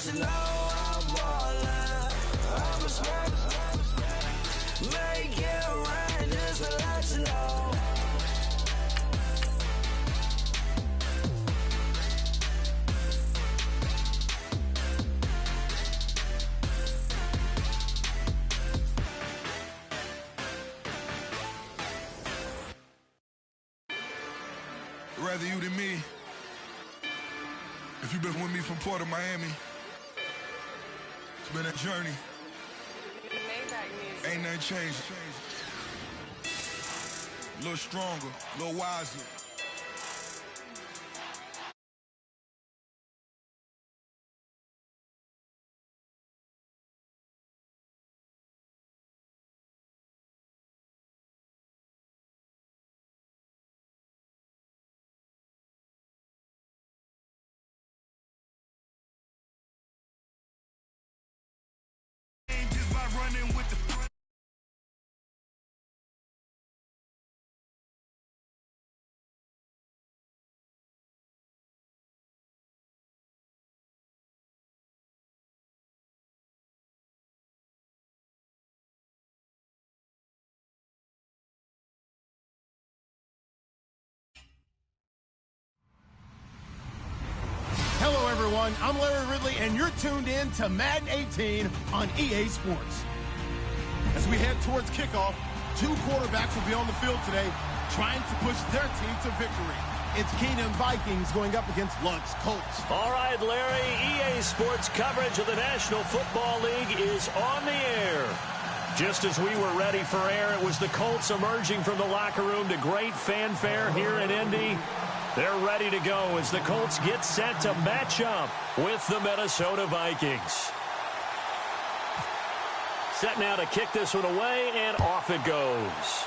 you know I'm ballin'. I'm a smoke. Make it rain just to let you know. Rather you than me. If you've been with me from Port of Miami, it's been a journey. Ain't nothing changed. A little stronger, a little wiser. Running with the front. Hello, everyone. I'm Larry Ridley, and you're tuned in to Madden 18 on EA Sports. As we head towards kickoff, two quarterbacks will be on the field today trying to push their team to victory. It's Keenum Vikings going up against Luck's Colts. All right, Larry, EA Sports coverage of the National Football League is on the air. Just as we were ready for air, it was the Colts emerging from the locker room to great fanfare here in Indy. They're ready to go as the Colts get set to match up with the Minnesota Vikings. Set now to kick this one away, and off it goes.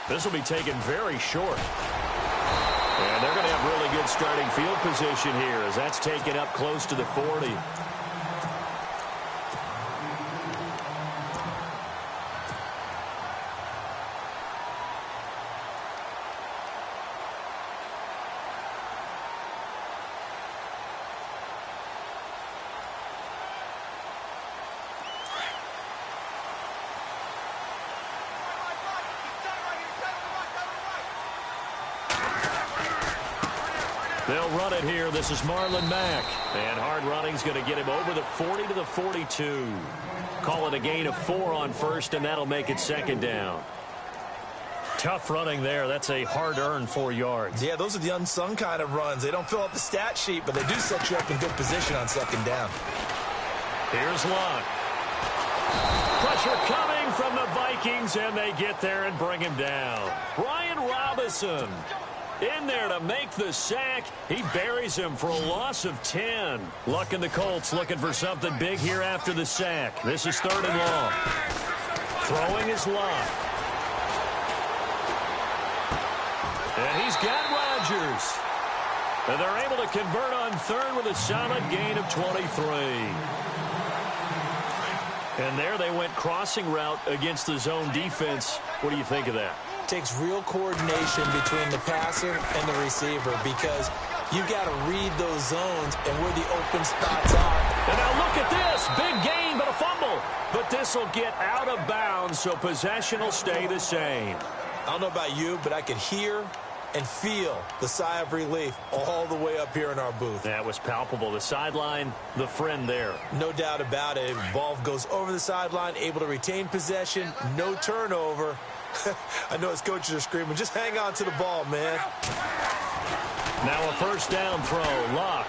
This will be taken very short. And they're going to have really good starting field position here as that's taken up close to the 40. They'll run it here. This is Marlon Mack. And hard running's going to get him over the 40 to the 42. Call it a gain of 4 on first, and that'll make it second down. Tough running there. That's a hard-earned 4 yards. Yeah, those are the unsung kind of runs. They don't fill up the stat sheet, but they do set you up in good position on second down. Here's Luck. Pressure coming from the Vikings, and they get there and bring him down. Brian Robinson in there to make the sack. He buries him for a loss of 10. Luck and the Colts looking for something big here after the sack. This is 3rd and long. Throwing is Luck. And he's got Rodgers. And they're able to convert on 3rd with a solid gain of 23. And there they went crossing route against the zone defense. What do you think of that? Takes real coordination between the passer and the receiver because you got to read those zones and where the open spots are. And now look at this. Big gain, but a fumble. But this will get out of bounds, so possession will stay the same. I don't know about you, but I could hear and feel the sigh of relief all the way up here in our booth. That was palpable. The sideline, the friend there. No doubt about it. Ball goes over the sideline, able to retain possession, no turnover. I know his coaches are screaming, just hang on to the ball, man. Now a first down throw, Luck.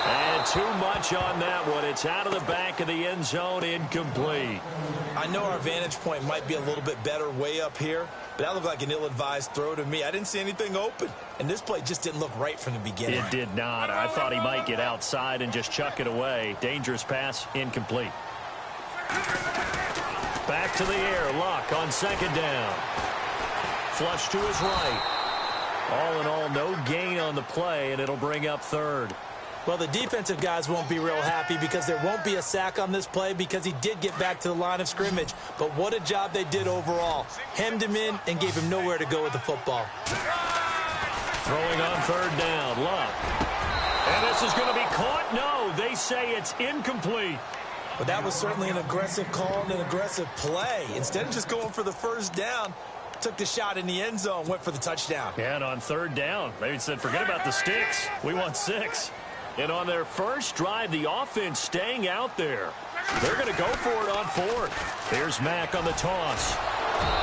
And too much on that one. It's out of the back of the end zone, incomplete. I know our vantage point might be a little bit better way up here, but that looked like an ill-advised throw to me. I didn't see anything open, and this play just didn't look right from the beginning. It did not. I thought he might get outside and just chuck it away. Dangerous pass, incomplete. Back to the air, Luck on second down. Flush to his right. All in all, no gain on the play, and it'll bring up 3rd. Well, the defensive guys won't be real happy because there won't be a sack on this play because he did get back to the line of scrimmage. But what a job they did overall. Hemmed him in and gave him nowhere to go with the football. Throwing on third down, Luck. And this is going to be caught. No, they say it's incomplete. But that was certainly an aggressive call and an aggressive play. Instead of just going for the first down, took the shot in the end zone, went for the touchdown. And on third down, they said, forget about the sticks. We want 6. And on their first drive, the offense staying out there. They're going to go for it on 4th. Here's Mack on the toss.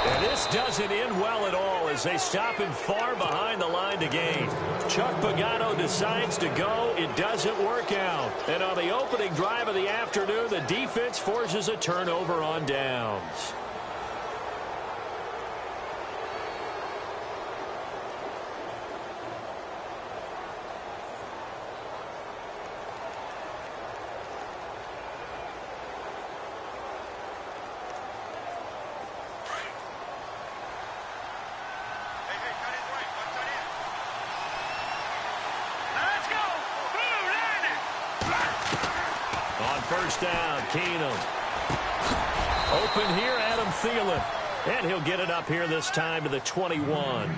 And this doesn't end well at all as they stop him far behind the line to gain. Chuck Pagano decides to go. It doesn't work out. And on the opening drive of the afternoon, the defense forces a turnover on downs. First down, Keenum. Open here, Adam Thielen. And he'll get it up here this time to the 21.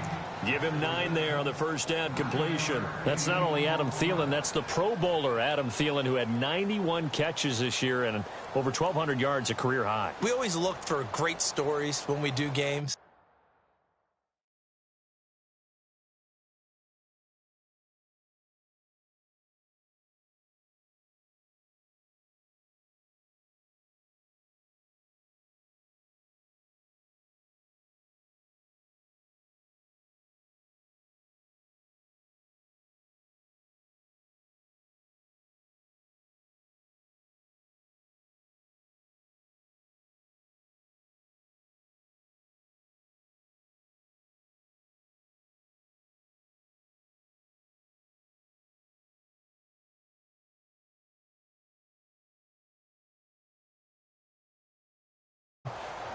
Give him 9 there on the first down completion. That's not only Adam Thielen, that's the Pro Bowler, Adam Thielen, who had 91 catches this year and over 1,200 yards, a career high. We always look for great stories when we do games.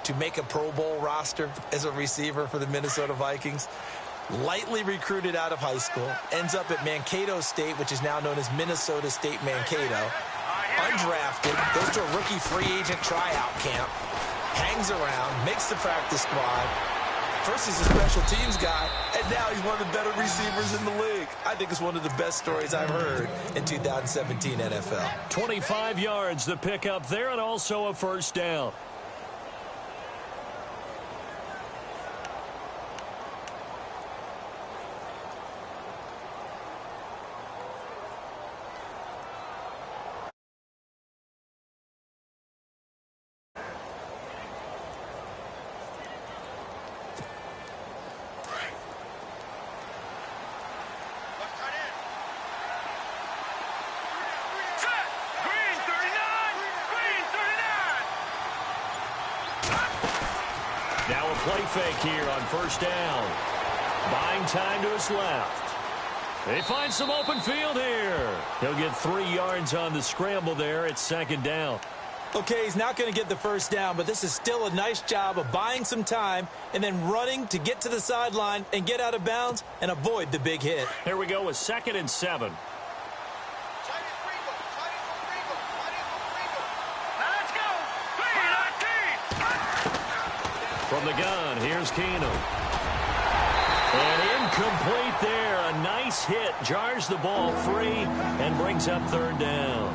To make a Pro Bowl roster as a receiver for the Minnesota Vikings. Lightly recruited out of high school. Ends up at Mankato State, which is now known as Minnesota State Mankato. Undrafted. Goes to a rookie free agent tryout camp. Hangs around. Makes the practice squad. First he's a special teams guy, and now he's one of the better receivers in the league. I think it's one of the best stories I've heard in 2017 NFL. 25 yards the pickup there, and also a first down. Now a play fake here on first down. Buying time to his left. They find some open field here. He'll get 3 yards on the scramble there. It's second down. Okay, he's not going to get the first down, but this is still a nice job of buying some time and then running to get to the sideline and get out of bounds and avoid the big hit. Here we go with 2nd and 7. From the gun, here's Keenum. And incomplete there. A nice hit. Jars the ball free and brings up third down.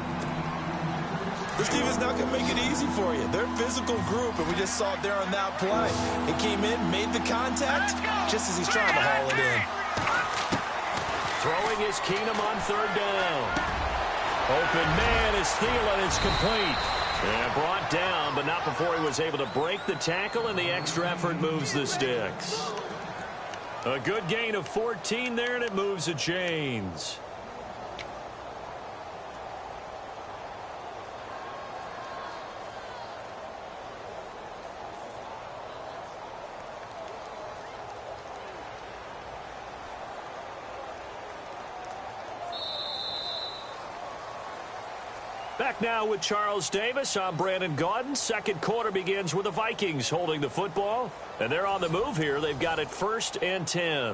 This team is not going to make it easy for you. They're a physical group, and we just saw it there on that play. It came in, made the contact, just as he's trying to haul it in. Throwing is Keenum on third down. Open man is Thielen. It's complete. And brought down, but not before he was able to break the tackle, and the extra effort moves the sticks. A good gain of 14 there, and it moves the chains. Back now with Charles Davis. I'm Brandon Gaudin. Second quarter begins with the Vikings holding the football. And they're on the move here. They've got it 1st and 10. Here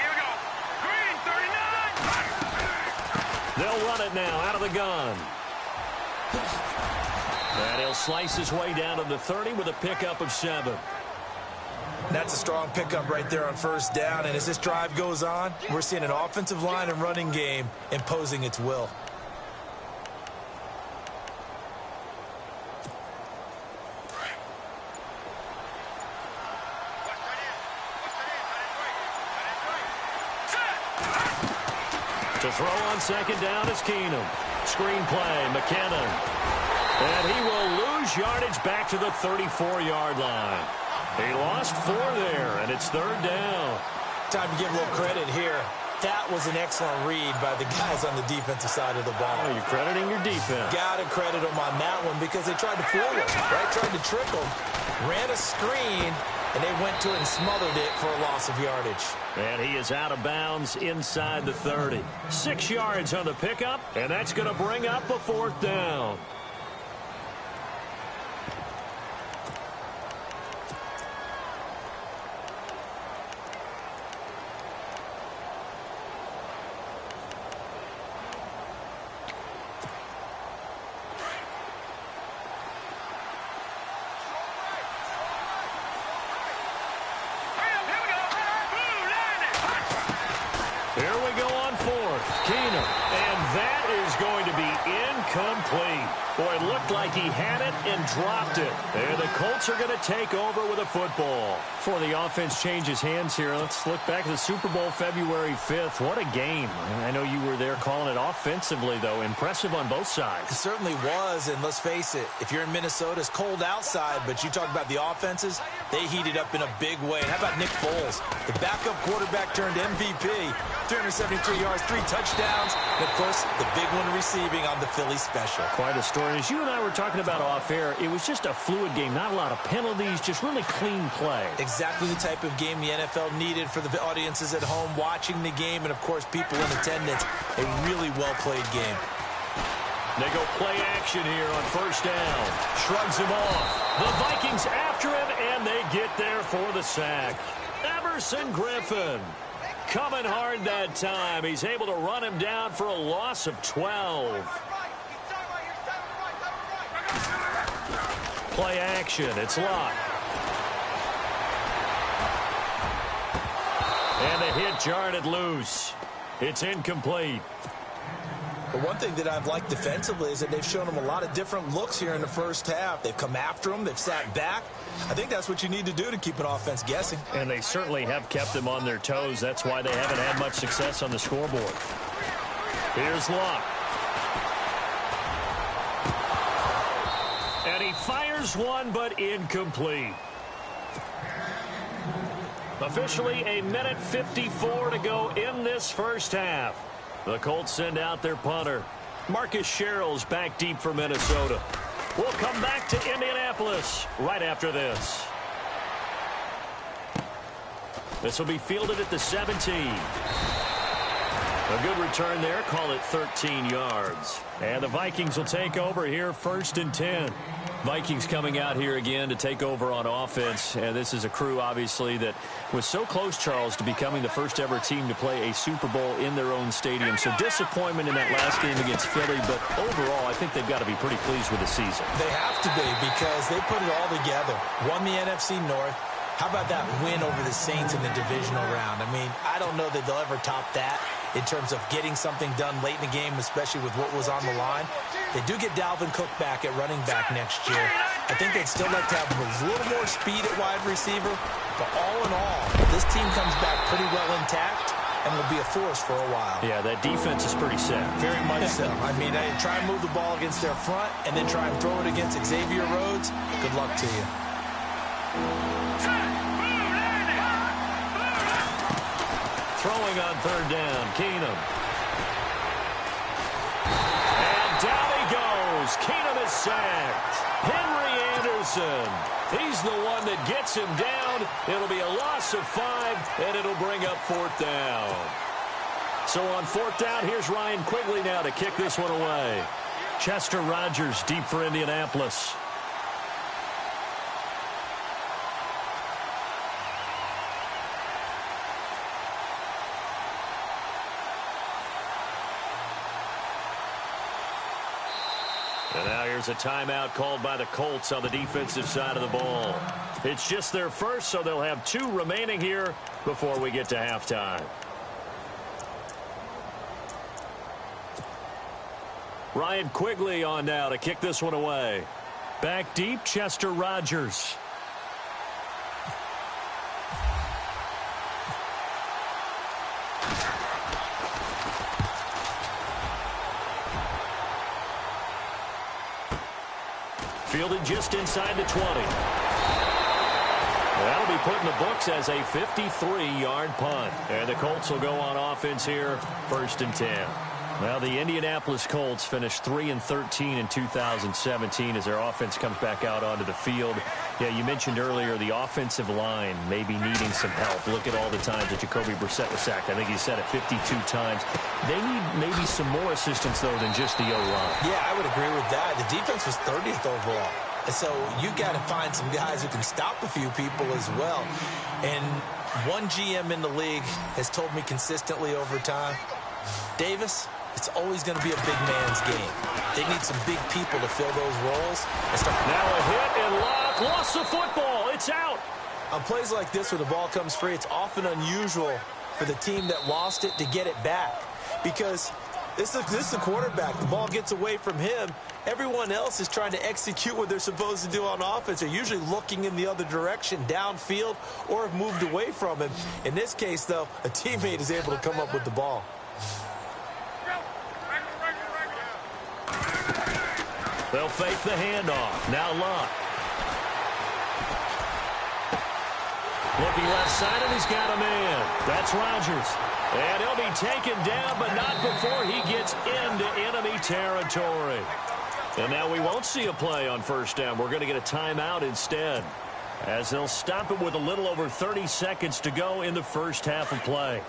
we go. Green, 39. They'll run it now out of the gun. And he'll slice his way down to the 30 with a pickup of 7. That's a strong pickup right there on first down. And as this drive goes on, we're seeing an offensive line and running game imposing its will. To throw on second down is Keenum. Screen play, McKinnon. And he will lose yardage back to the 34-yard line. He lost 4 there, and it's 3rd down. Time to give a little credit here. That was an excellent read by the guys on the defensive side of the ball. Oh, you're crediting your defense. Got to credit them on that one because they tried to fool him, right? Tried to trick him. Ran a screen, and they went to it and smothered it for a loss of yardage. And he is out of bounds inside the 30. 6 yards on the pickup, and that's going to bring up a 4th down. Here we go on 4th. Keenum. And that is going to be incomplete. Boy, it looked like he had it and dropped it. And the Colts are going to take over with a football. Before the offense changes hands here, let's look back at the Super Bowl February 5th. What a game. I know you were there calling it offensively, though. Impressive on both sides. It certainly was, and let's face it, if you're in Minnesota, it's cold outside, but you talk about the offenses, they heated up in a big way. And how about Nick Foles? The backup quarterback turned MVP. 373 yards, 3 touchdowns, and, of course, the big one receiving on the Philly special. Quite a story. As you and I were talking about off air, it was just a fluid game. Not a lot of penalties, just really clean play. Exactly the type of game the NFL needed for the audiences at home watching the game and, of course, people in attendance. A really well-played game. They go play action here on first down. Shrugs him off. The Vikings after him, and they get there for the sack. Everson Griffin coming hard that time. He's able to run him down for a loss of 12. Play action. It's locked. And the hit jarred it loose. It's incomplete. But one thing that I've liked defensively is that they've shown them a lot of different looks here in the first half. They've come after them. They've sat back. I think that's what you need to do to keep an offense guessing. And they certainly have kept them on their toes. That's why they haven't had much success on the scoreboard. Here's Locke. And he fires one, but incomplete. Officially a minute 54 to go in this first half. The Colts send out their punter. Marcus Sherrill's back deep for Minnesota. We'll come back to Indianapolis right after this. This will be fielded at the 17. A good return there. Call it 13 yards. And the Vikings will take over here 1st and 10. Vikings coming out here again to take over on offense. And this is a crew, obviously, that was so close, Charles, to becoming the first ever team to play a Super Bowl in their own stadium. So disappointment in that last game against Philly. But overall, I think they've got to be pretty pleased with the season. They have to be because they put it all together. Won the NFC North. How about that win over the Saints in the divisional round? I mean, I don't know that they'll ever top that in terms of getting something done late in the game, especially with what was on the line. They do get Dalvin Cook back at running back next year. I think they'd still like to have a little more speed at wide receiver. But all in all, this team comes back pretty well intact and will be a force for a while. Yeah, that defense is pretty set. Very much so. I mean, they try and move the ball against their front and then try and throw it against Xavier Rhodes. Good luck to you. Throwing on 3rd down, Keenum. And down he goes. Keenum is sacked. Henry Anderson. He's the one that gets him down. It'll be a loss of 5, and it'll bring up 4th down. So on 4th down, here's Ryan Quigley now to kick this one away. Chester Rogers deep for Indianapolis. And now here's a timeout called by the Colts on the defensive side of the ball. It's just their first, so they'll have 2 remaining here before we get to halftime. Ryan Quigley on now to kick this one away. Back deep, Chester Rogers. Fielded just inside the 20. That'll be put in the books as a 53-yard punt. And the Colts will go on offense here, 1st and 10. Well, the Indianapolis Colts finished 3-13 in 2017 as their offense comes back out onto the field. Yeah, you mentioned earlier the offensive line may be needing some help. Look at all the times that Jacoby Brissett was sacked. I think he said it 52 times. They need maybe some more assistance, though, than just the O-line. Yeah, I would agree with that. The defense was 30th overall. And so you got to find some guys who can stop a few people as well. And one GM in the league has told me consistently over time, Davis, it's always going to be a big man's game. They need some big people to fill those roles. Now a hit and lock. Lost the football. It's out. On plays like this where the ball comes free, it's often unusual for the team that lost it to get it back. Because this is the quarterback. The ball gets away from him. Everyone else is trying to execute what they're supposed to do on offense. They're usually looking in the other direction, downfield, or have moved away from him. In this case, though, a teammate is able to come up with the ball. They'll fake the handoff. Now Locke. Looking left side, and he's got a man. That's Rodgers. And he'll be taken down, but not before he gets into enemy territory. And now we won't see a play on 1st down. We're going to get a timeout instead, as they'll stop it with a little over 30 seconds to go in the first half of play.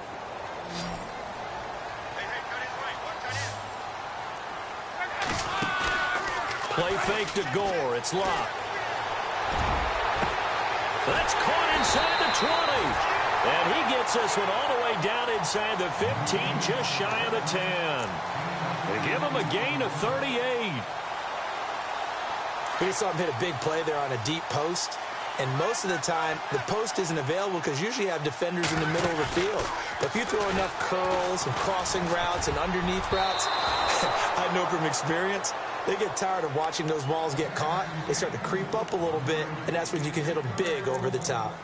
Play fake to Gore. It's Locke. That's caught inside the 20. And he gets this one all the way down inside the 15, just shy of the 10. They give him a gain of 38. We saw him hit a big play there on a deep post. And most of the time, the post isn't available because usually you have defenders in the middle of the field. But if you throw enough curls and crossing routes and underneath routes, I know from experience, they get tired of watching those balls get caught. They start to creep up a little bit, and that's when you can hit them big over the top.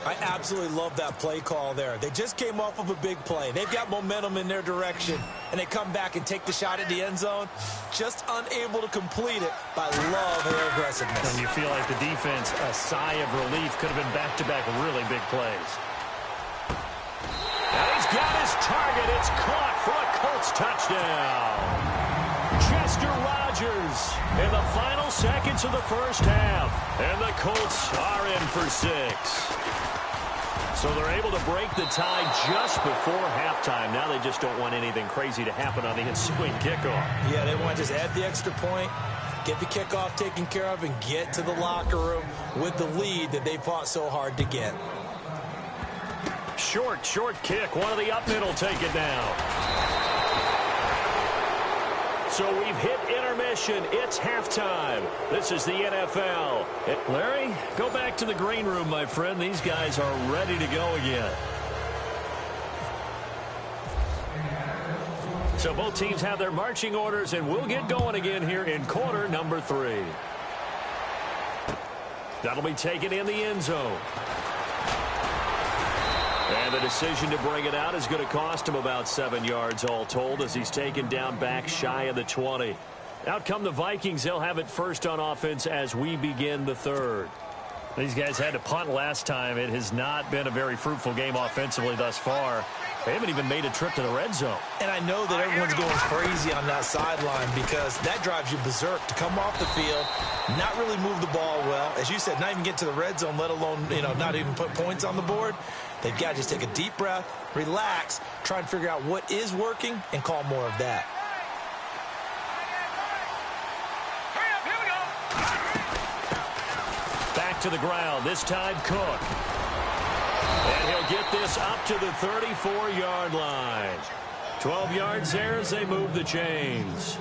I absolutely love that play call there. They just came off of a big play. They've got momentum in their direction, and they come back and take the shot at the end zone, just unable to complete it, but I love their aggressiveness. And you feel like the defense, a sigh of relief, could have been back-to-back really big plays. And he's got his target. It's caught for a Colts touchdown. Chester Rogers in the final seconds of the first half. And the Colts are in for 6. So they're able to break the tie just before halftime. Now they just don't want anything crazy to happen on the ensuing kickoff. Yeah, they want to just add the extra point, get the kickoff taken care of, and get to the locker room with the lead that they fought so hard to get. Short kick. One of the up middle take it down. So we've hit intermission. It's halftime. This is the NFL. Larry, go back to the green room, my friend. These guys are ready to go again. So both teams have their marching orders, and we'll get going again here in quarter number 3. That'll be taken in the end zone. And the decision to bring it out is going to cost him about 7 yards all told as he's taken down back shy of the 20. Out come the Vikings. They'll have it first on offense as we begin the third. These guys had to punt last time. It has not been a very fruitful game offensively thus far. They haven't even made a trip to the red zone. And I know that everyone's going crazy on that sideline because that drives you berserk to come off the field, not really move the ball well. As you said, not even get to the red zone, let alone, not even put points on the board. They've got to just take a deep breath, relax, try and figure out what is working, and call more of that. Back to the ground, this time Cook. And he'll get this up to the 34-yard line. 12 yards there as they move the chains.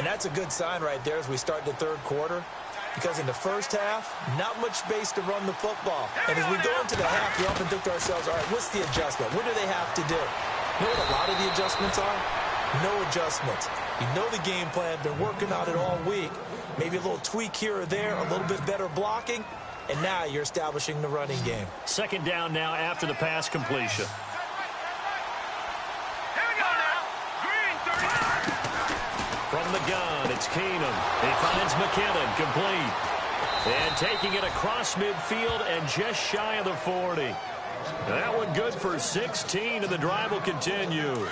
And that's a good sign right there as we start the third quarter. Because in the first half, not much space to run the football. And as we go into the half, we often think to ourselves, all right, what's the adjustment? What do they have to do? You know what a lot of the adjustments are? No adjustments. You know the game plan, been working on it all week. Maybe a little tweak here or there, a little bit better blocking, and now you're establishing the running game. Second down now after the pass completion. From the gun, it's Keenum. He finds McKinnon, complete. And taking it across midfield and just shy of the 40. That one good for 16, and the drive will continue.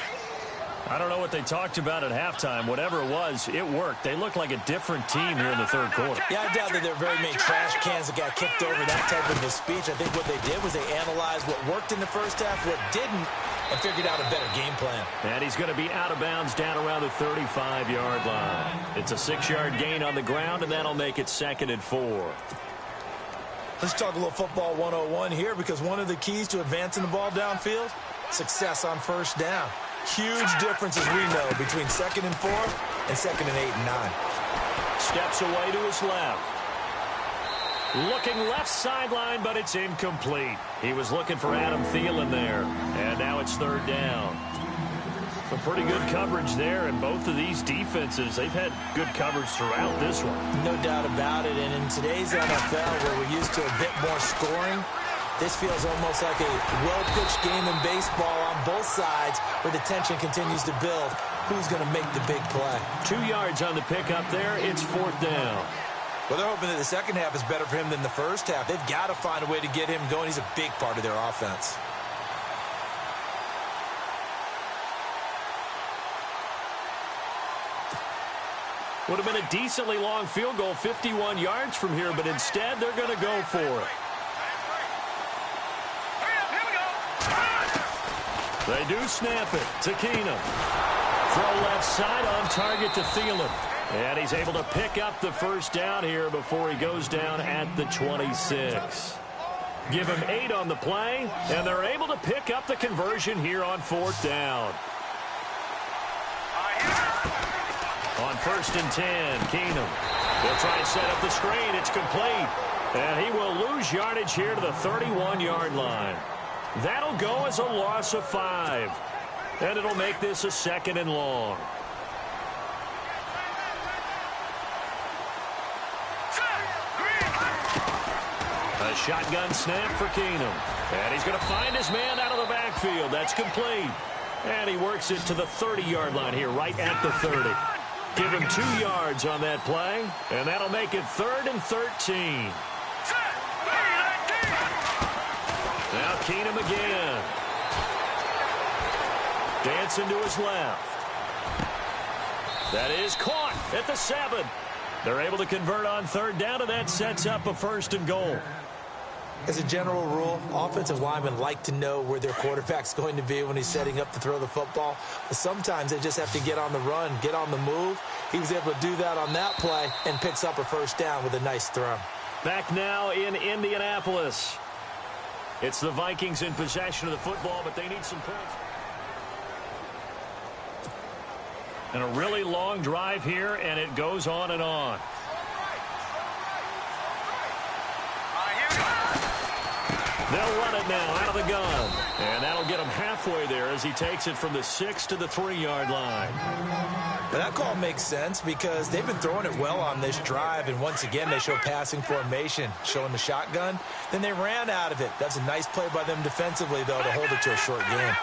I don't know what they talked about at halftime. Whatever it was, it worked. They look like a different team here in the third quarter. Yeah, I doubt that there are very many trash cans that got kicked over that type of a speech. I think what they did was they analyzed what worked in the first half, what didn't, and figured out a better game plan. And he's going to be out of bounds down around the 35-yard line. It's a 6-yard gain on the ground, and that'll make it 2nd and 4. Let's talk a little football 101 here, because one of the keys to advancing the ball downfield, success on first down. Huge difference, as we know, between 2nd and 4 and 2nd and 8 and 9. Steps away to his left. Looking left sideline, but it's incomplete. He was looking for Adam Thielen there, and now it's 3rd down. Some pretty good coverage there, and both of these defenses, they've had good coverage throughout this one. No doubt about it, and in today's NFL, where we're used to a bit more scoring, this feels almost like a well-pitched game in baseball on both sides where the tension continues to build. Who's going to make the big play? 2 yards on the pickup there. It's 4th down. Well, they're hoping that the second half is better for him than the first half. They've got to find a way to get him going. He's a big part of their offense. Would have been a decently long field goal, 51 yards from here, but instead they're going to go for it. They do snap it to Keenum. Throw left side on target to Thielen. And he's able to pick up the first down here before he goes down at the 26. Give him 8 on the play, and they're able to pick up the conversion here on 4th down. On 1st and 10, Keenum. He'll try and set up the screen. It's complete. And he will lose yardage here to the 31-yard line. That'll go as a loss of 5. And it'll make this a 2nd and long. A shotgun snap for Keenum. And he's going to find his man out of the backfield. That's complete. And he works it to the 30-yard line here, right at the 30. Give him 2 yards on that play. And that'll make it 3rd and 13. Now Keenum again. Dancing to his left. That is caught at the 7. They're able to convert on 3rd down, and that sets up a 1st and goal. As a general rule, offensive linemen like to know where their quarterback's going to be when he's setting up to throw the football. But sometimes they just have to get on the run, get on the move. He was able to do that on that play and picks up a 1st down with a nice throw. Back now in Indianapolis. It's the Vikings in possession of the football, but they need some points. And a really long drive here, and it goes on and on. They'll run it now out of the gun. And that'll get him halfway there as he takes it from the 6 to the 3-yard line. But that call makes sense because they've been throwing it well on this drive. And once again, they show passing formation, showing the shotgun. Then they ran out of it. That's a nice play by them defensively, though, to hold it to a short game.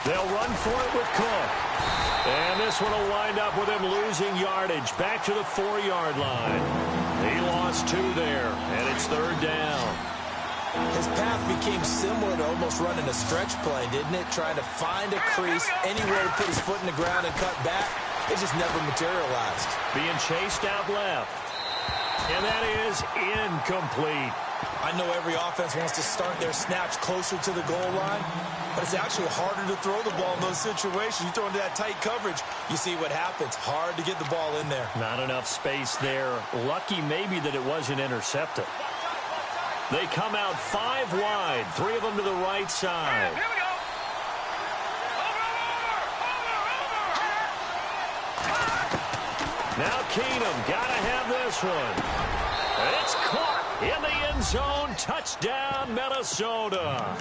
They'll run for it with Cook. And this one will wind up with him losing yardage back to the 4-yard line. He lost 2 there, and it's 3rd down. His path became similar to almost running a stretch play, didn't it? Trying to find a crease, anywhere to put his foot in the ground and cut back. It just never materialized. Being chased out left. And that is incomplete. I know every offense wants to start their snaps closer to the goal line, but it's actually harder to throw the ball in those situations. You throw into that tight coverage, you see what happens. Hard to get the ball in there. Not enough space there. Lucky maybe that it wasn't intercepted. They come out 5 wide, 3 of them to the right side. Now Keenum got to have this one. It's caught in the end zone. Touchdown, Minnesota.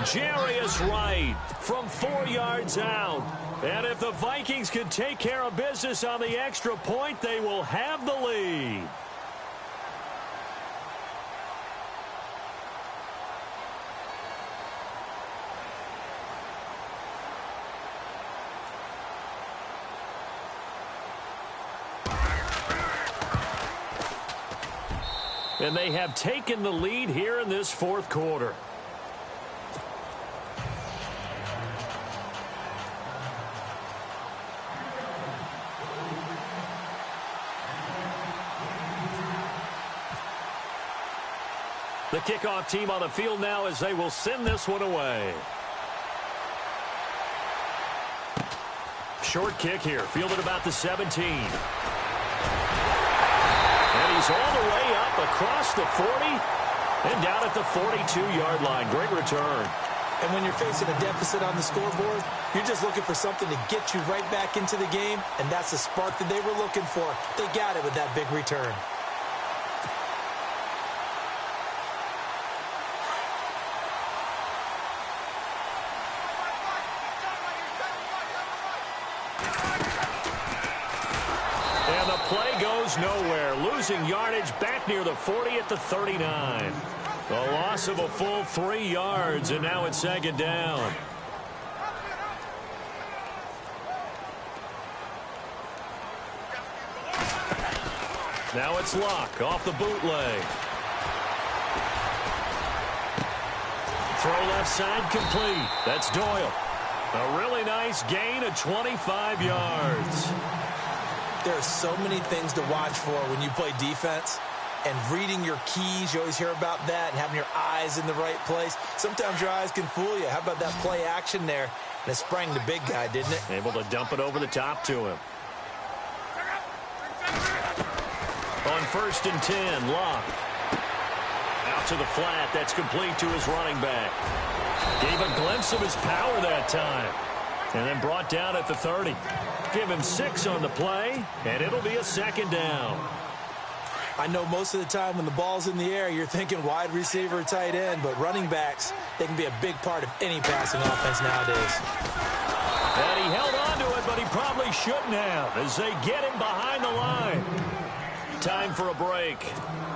Jarius Wright from 4 yards out. And if the Vikings can take care of business on the extra point, they will have the lead. And they have taken the lead here in this fourth quarter. The kickoff team on the field now as they will send this one away. Short kick here, fielded about the 17. And he's all the way up across the 40 and down at the 42-yard line. Great return. And when you're facing a deficit on the scoreboard, you're just looking for something to get you right back into the game, and that's the spark that they were looking for. They got it with that big return. And the play goes nowhere. Losing yardage back near the 40 at the 39. A loss of a full 3 yards, and now it's second down. Now it's Luck off the bootleg. Throw left side complete. That's Doyle. A really nice gain of 25 yards. There are so many things to watch for when you play defense. And reading your keys, you always hear about that, and having your eyes in the right place. Sometimes your eyes can fool you. How about that play action there? And it sprang the big guy, didn't it? Able to dump it over the top to him. On 1st and 10, Luck. Out to the flat. That's complete to his running back. Gave a glimpse of his power that time. And then brought down at the 30. Give him 6 on the play, and it'll be a second down. I know most of the time when the ball's in the air, you're thinking wide receiver or tight end, but running backs, they can be a big part of any passing offense nowadays. And he held on to it, but he probably shouldn't have as they get him behind the line. Time for a break.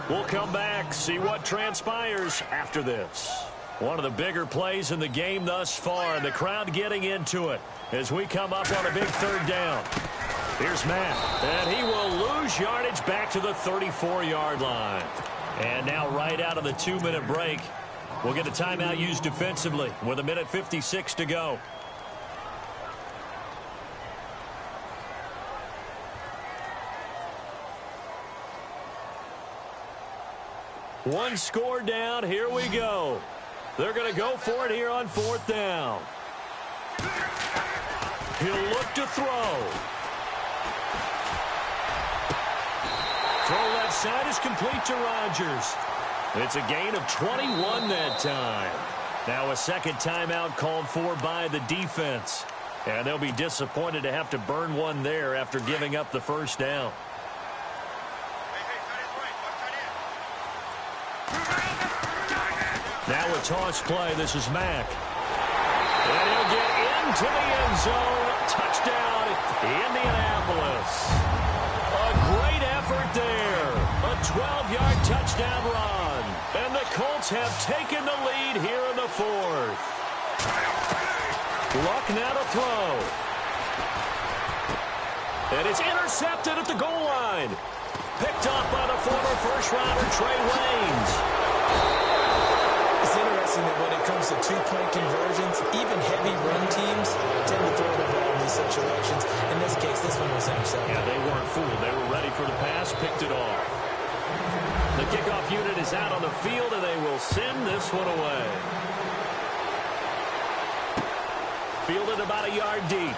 We'll come back, see what transpires after this. One of the bigger plays in the game thus far, and the crowd getting into it as we come up on a big third down. Here's Matt, and he will lose yardage back to the 34-yard line. And now right out of the 2-minute break, we'll get a timeout used defensively with 1:56 to go. One score down, here we go. They're going to go for it here on 4th down. He'll look to throw. Throw left side is complete to Rodgers. It's a gain of 21 that time. Now a second timeout called for by the defense. And they'll be disappointed to have to burn one there after giving up the first down. Now a toss play. This is Mack. And he'll get into the end zone. Touchdown, Indianapolis. A great effort there. A 12-yard touchdown run. And the Colts have taken the lead here in the 4th. Luck now to throw. And it's intercepted at the goal line. Picked off by the former first-rounder Trey Waynes. It's interesting that when it comes to two-point conversions, even heavy run teams tend to throw the ball in these situations. In this case, this one was intercepted. Yeah, they weren't fooled. They were ready for the pass, picked it off. The kickoff unit is out on the field, and they will send this one away. Fielded about a yard deep.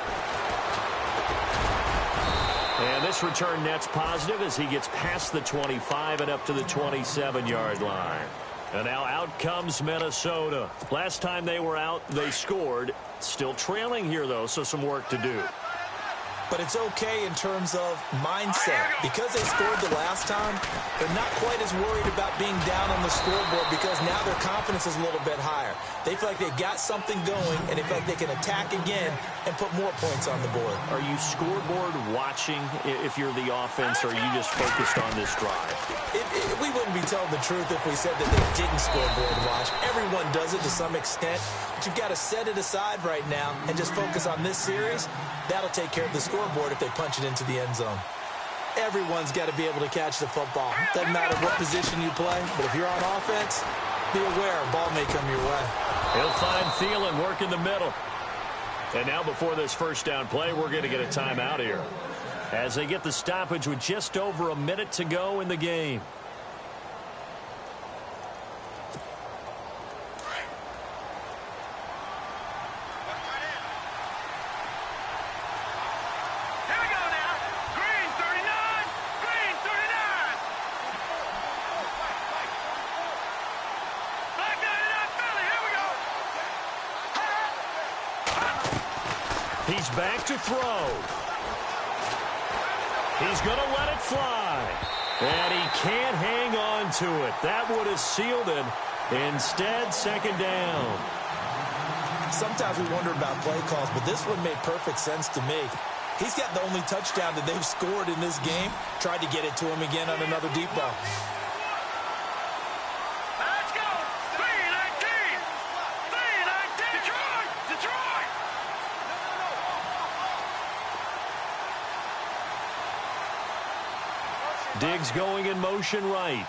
And this return net's positive as he gets past the 25 and up to the 27-yard line. And now out comes Minnesota. Last time they were out, they scored. Still trailing here, though, so some work to do. but it's okay in terms of mindset. Because they scored the last time, they're not quite as worried about being down on the scoreboard because now their confidence is a little bit higher. They feel like they've got something going, and they feel like they can attack again and put more points on the board. Are you scoreboard watching if you're the offense, or are you just focused on this drive? We wouldn't be telling the truth if we said that they didn't scoreboard watch. Everyone does it to some extent, but you've got to set it aside right now and just focus on this series. That'll take care of the scoreboard if they punch it into the end zone. Everyone's got to be able to catch the football. Doesn't matter what position you play, but if you're on offense, be aware, ball may come your way. He'll find Thielen work in the middle. And now before this first down play, we're going to get a timeout here, as they get the stoppage with just over a minute to go in the game. He's back to throw. He's going to let it fly. And he can't hang on to it. That would have sealed it. Instead, second down. Sometimes we wonder about play calls, but this one made perfect sense to me. He's got the only touchdown that they've scored in this game. Tried to get it to him again on another deep ball. Let's go! 3-19! 3-19! Detroit! Detroit! Diggs going in motion right.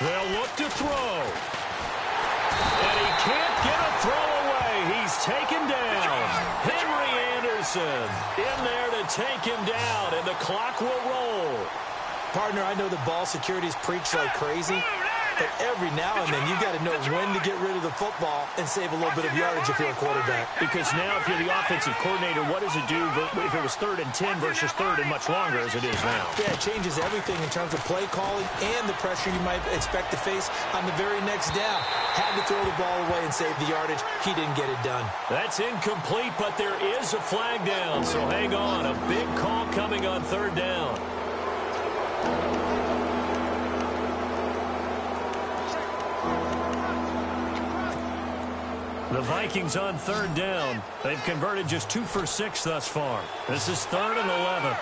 They'll look to throw. And he can't get a throw away. He's taken down. Henry Anderson in there to take him down, and the clock will roll. Partner, I know the ball security is preached like crazy, but every now and then you've got to know when to get rid of the football and save a little bit of yardage if you're a quarterback. Because now if you're the offensive coordinator, what does it do if it was 3rd and 10 versus 3rd and much longer as it is now? Yeah, it changes everything in terms of play calling and the pressure you might expect to face on the very next down. Had to throw the ball away and save the yardage. He didn't get it done. That's incomplete, but there is a flag down, so hang on. A big call coming on 3rd down. The Vikings on 3rd down. They've converted just 2 for 6 thus far. This is 3rd and 11.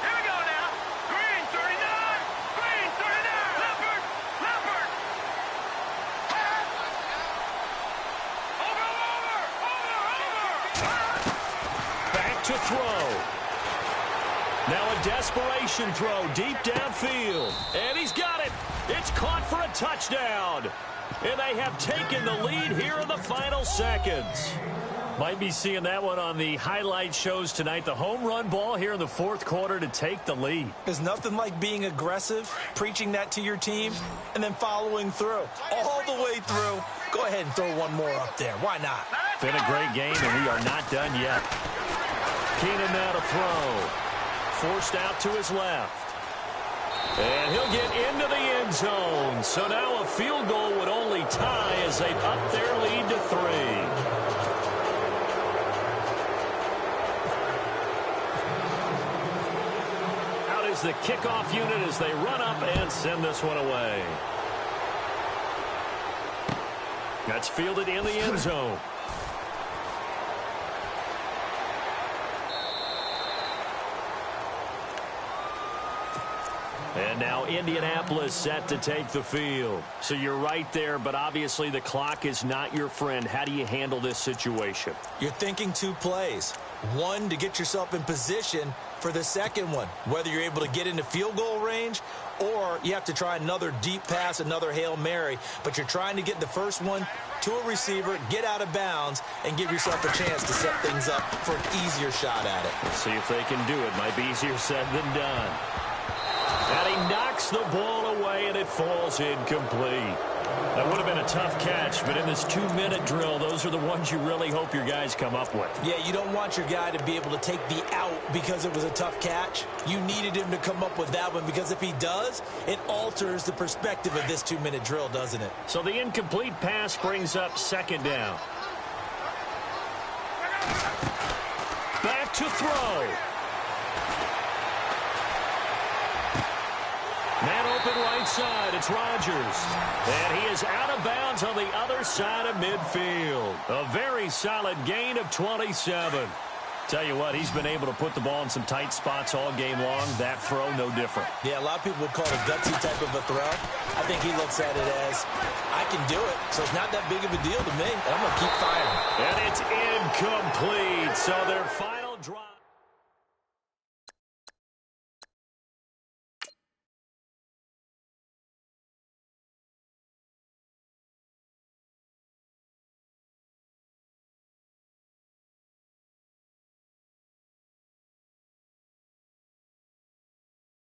Here we go now. Green 39. Green 39. Leopard. Leopard. Over. Back to throw. Now a desperation throw deep downfield. And he's got it. It's caught for a touchdown. And they have taken the lead here in the final seconds. Might be seeing that one on the highlight shows tonight. The home run ball here in the 4th quarter to take the lead. There's nothing like being aggressive, preaching that to your team, and then following through. All the way through. Go ahead and throw one more up there. Why not? Been a great game, and we are not done yet. Keenan now to throw. Forced out to his left. And he'll get into the end zone. So now a field goal would only tie as they've upped their lead to 3. Out is the kickoff unit as they run up and send this one away. That's fielded in the end zone. And now Indianapolis set to take the field. So you're right there, but obviously the clock is not your friend. How do you handle this situation? You're thinking 2 plays. One, to get yourself in position for the second one, whether you're able to get into field goal range or you have to try another deep pass, another Hail Mary. But you're trying to get the first one to a receiver, get out of bounds, and give yourself a chance to set things up for an easier shot at it. See if they can do it. Might be easier said than done. And he he knocks the ball away, and it falls incomplete. That would have been a tough catch, but in this 2-minute drill, those are the ones you really hope your guys come up with. Yeah, you don't want your guy to be able to take the out because it was a tough catch. You needed him to come up with that one, because if he does, it alters the perspective of this 2-minute drill, doesn't it? So the incomplete pass brings up second down. Back to throw. Man open right side. It's Rodgers. And he is out of bounds on the other side of midfield. A very solid gain of 27. Tell you what, he's been able to put the ball in some tight spots all game long. That throw, no different. Yeah, a lot of people would call it a gutsy type of a throw. I think he looks at it as, I can do it, so it's not that big of a deal to me, and I'm going to keep firing. And it's incomplete. So their final drive.